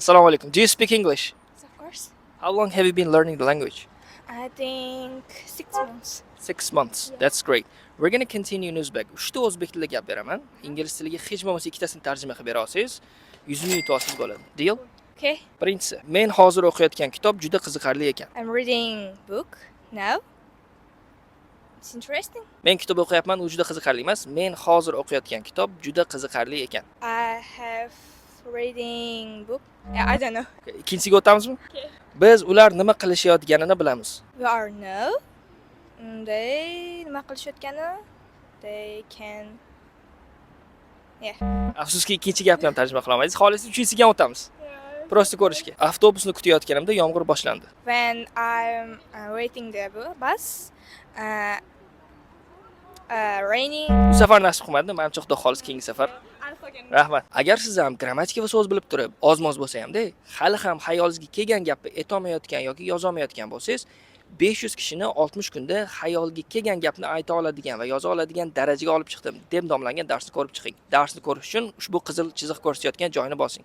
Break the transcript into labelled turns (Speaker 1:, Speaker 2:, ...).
Speaker 1: Assalamu alaikum. Do you speak English?
Speaker 2: Yes, of course.
Speaker 1: How long have you been learning the language?
Speaker 2: I think 6 months.
Speaker 1: 6 months.
Speaker 2: Yeah.
Speaker 1: That's great. We're going to continue in Uzbek. Uchta o'zbek tilida gap beraman. Ingliz tiliga hech bo'lmasa ikkitasini tarjima qilib bera olsangiz, 100 ming yutasiz bo'ladi. Deal?
Speaker 2: Okay.
Speaker 1: Birinchisi, men hozir o'qiyotgan kitob juda qiziqarli ekan.
Speaker 2: I'm reading book now. It's interesting.
Speaker 1: Men kitob o'qiyapman, u juda qiziqarli emas. Men hozir o'qiyotgan kitob juda qiziqarli ekan.
Speaker 2: I have reading book. Yeah, I don't know.
Speaker 1: Okay, ikkinchisiga o'tamizmi?
Speaker 2: Okay.
Speaker 1: Biz ular nima qilishayotganini bilamiz.
Speaker 2: We are know. They nima qilishayotgani? They can.
Speaker 1: Afsuski ikkinchi gapni ham tarjima qila olmaysiz. Xolis uchinchisiga ham o'tamiz. Prosta ko'rishga. Avtobusni kutayotganimda yomg'ir boshlandi.
Speaker 2: When I'm waiting the bus, raining.
Speaker 1: Bu safar nasib qilmadi. Menimcha xudo xolis keyingi safar.
Speaker 2: I'm fucking.
Speaker 1: Rahmat. Agar siz ham grammatika va so'z bilib turib, ozmoz bo'lsa hamda, hali ham xayolingizga kelgan gapni aytolmayotgan yoki yoza olmayotgan bo'lsangiz, 500 kishini 60 kunda xayoliga kelgan gapni ayta oladigan va yoza oladigan darajaga olib chiqdim deb nomlangan darsni ko'rib chiqing. Darsni ko'rish uchun ushbu qizil chiziq ko'rsatayotgan joyni bosing.